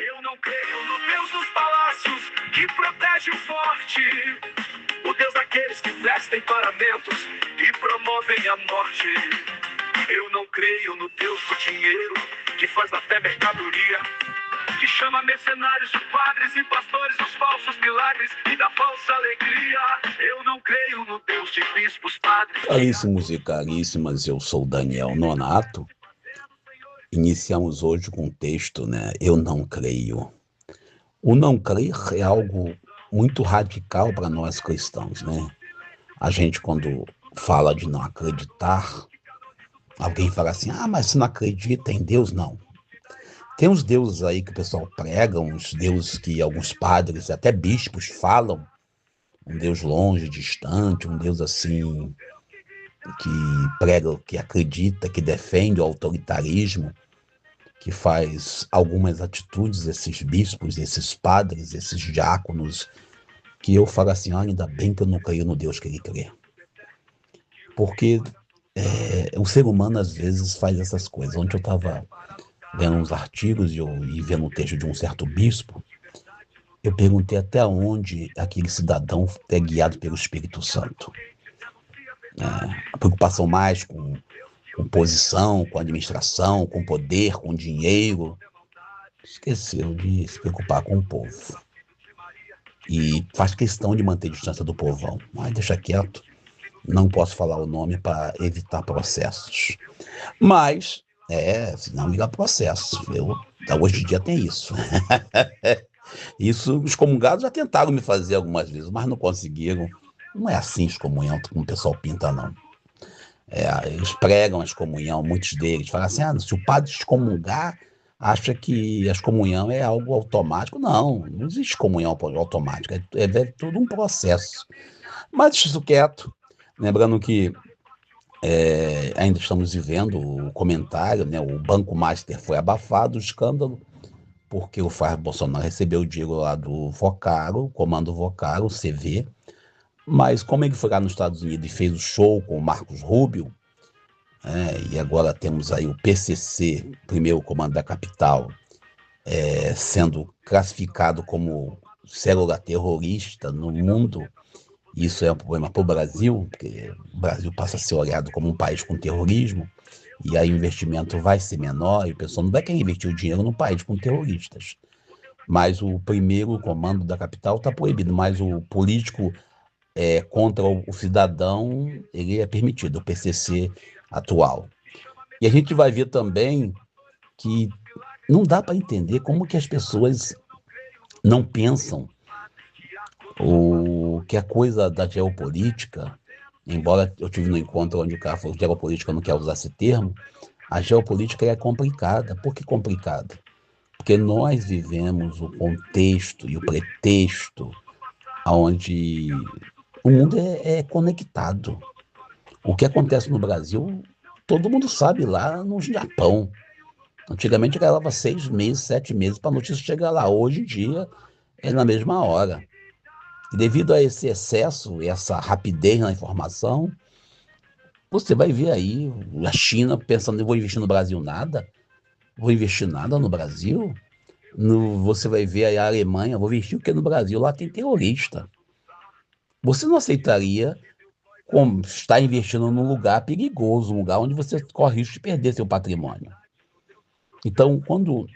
Eu não creio no Deus dos palácios que protege o forte, o Deus daqueles que vestem paramentos e promovem a morte. Eu não creio no Deus do dinheiro que faz da fé mercadoria, que chama mercenários de padres e pastores dos falsos milagres e da falsa alegria. Eu não creio no Deus de bispos, padres... Caríssimos e caríssimas, eu sou Daniel Nonato. Iniciamos hoje com o texto, né? Eu não creio. O não crer é algo muito radical para nós cristãos, né? A gente, quando fala de não acreditar, alguém fala assim, mas você não acredita em Deus? Não. Tem uns deuses aí que o pessoal prega, uns deuses que alguns padres, até bispos, falam, um Deus longe, distante, um Deus assim, que prega, que acredita, que defende o autoritarismo, que faz algumas atitudes, esses bispos, esses padres, esses diáconos, que eu falo assim, ainda bem que eu não creio no Deus que ele crê. Porque o ser humano, às vezes, faz essas coisas. Ontem eu estava lendo uns artigos e vendo um texto de um certo bispo, eu perguntei até onde aquele cidadão é guiado pelo Espírito Santo. A preocupação mais com posição, com administração, com poder, com dinheiro. Esqueceu de se preocupar com o povo. E faz questão de manter distância do povão. Mas deixa quieto, não posso falar o nome para evitar processos. Mas, senão me dá processo. Hoje em dia tem isso. Isso, os comungados já tentaram me fazer algumas vezes, mas não conseguiram. Não é assim excomunhão, como o pessoal pinta, não. Eles pregam a excomunhão, muitos deles falam assim, se o padre excomungar, acha que a excomunhão é algo automático. Não existe comunhão automática, é todo um processo. Mas deixa isso quieto, lembrando que ainda estamos vivendo o comentário, né? O Banco Master foi abafado, o escândalo, porque o Flávio Bolsonaro recebeu o dinheiro lá do Vocaro, Comando Vocaro, o CV, mas como ele foi lá nos Estados Unidos e fez o show com o Marcos Rubio, e agora temos aí o PCC, primeiro comando da capital, sendo classificado como célula terrorista no mundo. Isso é um problema para o Brasil, porque o Brasil passa a ser olhado como um país com terrorismo, e aí o investimento vai ser menor, e o pessoal não vai querer investir o dinheiro num país com terroristas. Mas o primeiro comando da capital está proibido, mas o político contra o cidadão, ele é permitido, o PCC atual. E a gente vai ver também que não dá para entender como que as pessoas não pensam que a coisa da geopolítica, embora eu tive no encontro onde o cara falou que geopolítica não quer usar esse termo, a geopolítica é complicada. Por que complicada? Porque nós vivemos o contexto e o pretexto onde o mundo é conectado. O que acontece no Brasil, todo mundo sabe lá no Japão. Antigamente levava 6 meses, 7 meses para a notícia chegar lá. Hoje em dia é na mesma hora. E devido a esse excesso, essa rapidez na informação, você vai ver aí a China pensando, eu vou investir no Brasil nada? Vou investir nada no Brasil? Você vai ver aí a Alemanha, vou investir o que no Brasil? Lá tem terrorista. Você não aceitaria estar investindo num lugar perigoso, um lugar onde você corre risco de perder seu patrimônio. Então, quando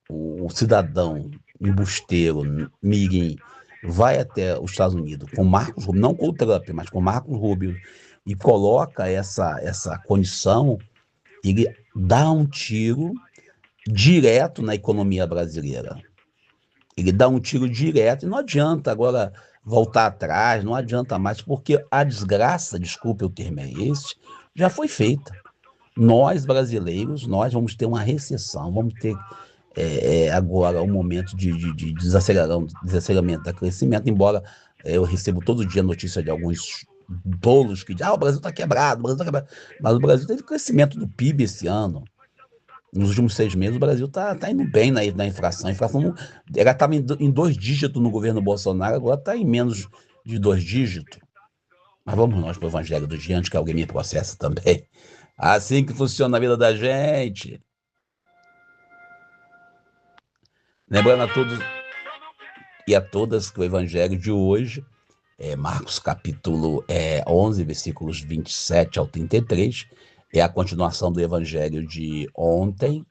o cidadão embusteiro, mirim, vai até os Estados Unidos com Marcos Rubio, não com o Trump, mas com Marcos Rubio, e coloca essa condição, ele dá um tiro direto na economia brasileira. Ele dá um tiro direto, e não adianta agora voltar atrás, não adianta mais, porque a desgraça, desculpe o termo é esse, já foi feita. Nós, brasileiros, nós vamos ter uma recessão, vamos ter agora um momento de desaceleramento da crescimento, embora eu recebo todo dia notícia de alguns tolos que dizem, o Brasil está quebrado, mas o Brasil teve crescimento do PIB esse ano. Nos últimos 6 meses, o Brasil está indo bem na inflação. A inflação ela estava em 2 dígitos no governo Bolsonaro, agora está em menos de 2 dígitos. Mas vamos nós para o Evangelho do Dia, antes que alguém me processe também. Assim que funciona a vida da gente. Lembrando a todos e a todas que o evangelho de hoje, Marcos capítulo 11, versículos 27 ao 33, é a continuação do evangelho de ontem.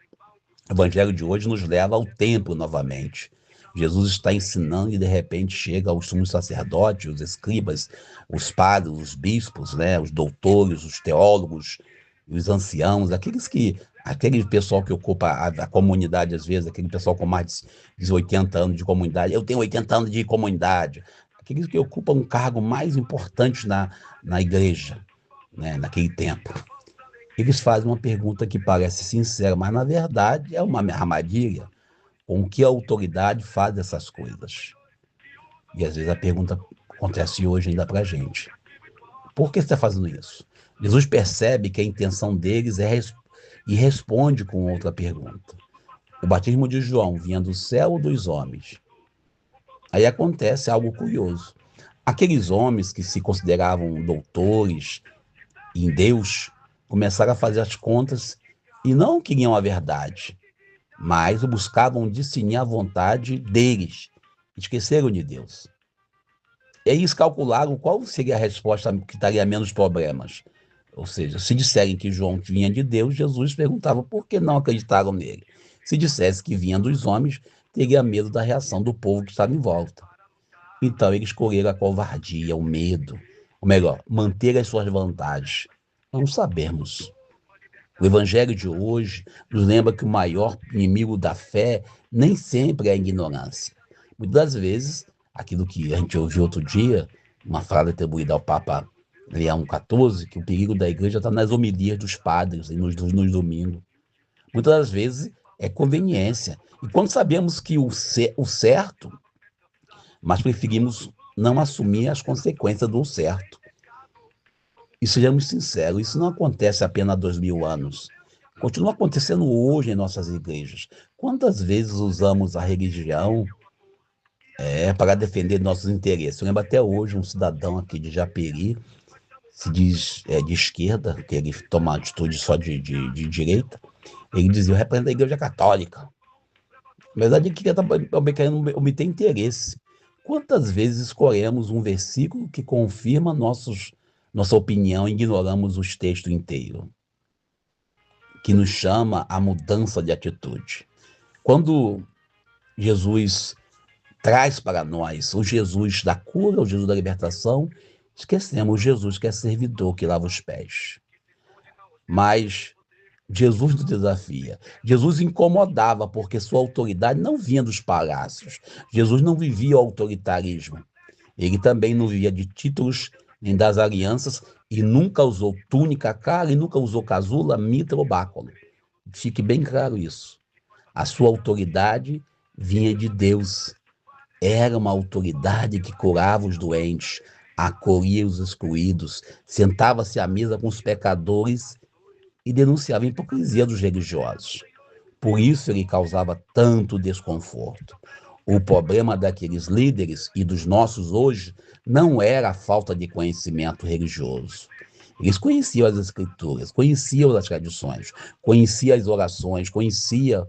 O evangelho de hoje nos leva ao templo novamente. Jesus está ensinando e de repente chega aos sumos sacerdotes, os escribas, os padres, os bispos, né, os doutores, os teólogos, os anciãos, aquele pessoal que ocupa a comunidade às vezes, aquele pessoal com mais de 80 anos de comunidade. Eu tenho 80 anos de comunidade. Aqueles que ocupam um cargo mais importante na igreja, né, naquele tempo. Eles fazem uma pergunta que parece sincera, mas na verdade é uma armadilha. Com que autoridade faz essas coisas? E às vezes a pergunta acontece hoje ainda para a gente. Por que você está fazendo isso? Jesus percebe que a intenção deles e responde com outra pergunta. O batismo de João vinha do céu ou dos homens? Aí acontece algo curioso. Aqueles homens que se consideravam doutores em Deus começaram a fazer as contas e não queriam a verdade, mas buscavam discernir a vontade deles. Esqueceram de Deus. Eles calcularam qual seria a resposta que daria menos problemas. Ou seja, se disserem que João vinha de Deus, Jesus perguntava por que não acreditaram nele. Se dissesse que vinha dos homens, teria medo da reação do povo que estava em volta. Então eles escolheram a covardia, o medo, ou melhor, manter as suas vantagens. Não sabemos. O evangelho de hoje nos lembra que o maior inimigo da fé nem sempre é a ignorância. Muitas das vezes, aquilo que a gente ouviu outro dia, uma frase atribuída ao Papa Leão XIV, que o perigo da igreja está nas homilias dos padres e nos domingos. Muitas das vezes é conveniência. E quando sabemos que o certo, mas preferimos não assumir as consequências do certo. E sejamos sinceros, isso não acontece apenas há 2000 anos. Continua acontecendo hoje em nossas igrejas. Quantas vezes usamos a religião para defender nossos interesses? Eu lembro até hoje um cidadão aqui de Japeri, se diz de esquerda, que ele toma atitude só de direita, ele dizia: eu represento a igreja católica. Na verdade, ele queria também querendo obter interesse. Quantas vezes escolhemos um versículo que confirma nossa opinião e ignoramos o texto inteiro, que nos chama à mudança de atitude? Quando Jesus traz para nós o Jesus da cura, o Jesus da libertação, esquecemos o Jesus que é servidor, que lava os pés. Mas Jesus nos desafia. Jesus incomodava porque sua autoridade não vinha dos palácios. Jesus não vivia o autoritarismo. Ele também não vivia de títulos nem das alianças e nunca usou túnica cara e nunca usou casula, mitra ou báculo. Fique bem claro isso. A sua autoridade vinha de Deus. Era uma autoridade que curava os doentes, acolhia os excluídos, sentava-se à mesa com os pecadores e denunciava a hipocrisia dos religiosos. Por isso ele causava tanto desconforto. O problema daqueles líderes e dos nossos hoje não era a falta de conhecimento religioso. Eles conheciam as escrituras, conheciam as tradições, conheciam as orações, conheciam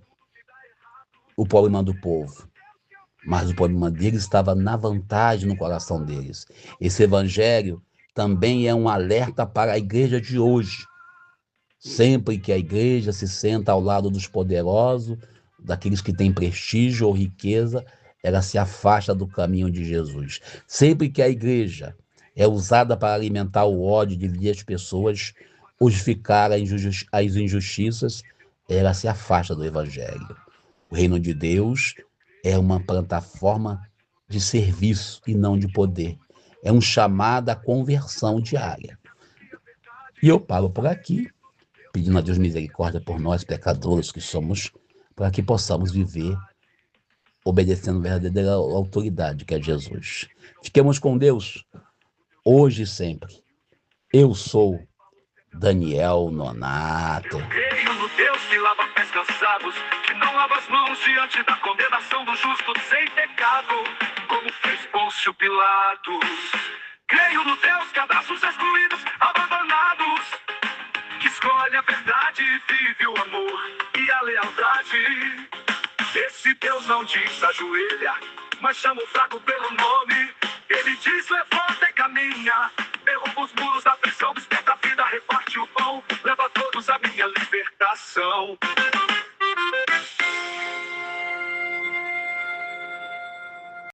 o problema do povo. Mas o problema deles estava na vantagem no coração deles. Esse evangelho também é um alerta para a igreja de hoje. Sempre que a igreja se senta ao lado dos poderosos, daqueles que têm prestígio ou riqueza, ela se afasta do caminho de Jesus. Sempre que a igreja é usada para alimentar o ódio, dividir as pessoas, justificar as injustiças, ela se afasta do evangelho. O reino de Deus é uma plataforma de serviço e não de poder. É um chamado à conversão diária. E eu paro por aqui, pedindo a Deus misericórdia por nós, pecadores que somos, para que possamos viver obedecendo a verdadeira autoridade, que é Jesus. Fiquemos com Deus, hoje e sempre. Eu sou Daniel Nonato. Creio no Deus que lava pés cansados, que não lava as mãos diante da condenação do justo sem pecado, como fez Pôncio Pilatos. Creio no Deus que abraça os excluídos, abandonados, que escolhe a verdade e vive o amor e a lealdade. Se Deus não diz ajoelha, mas chama o fraco pelo nome.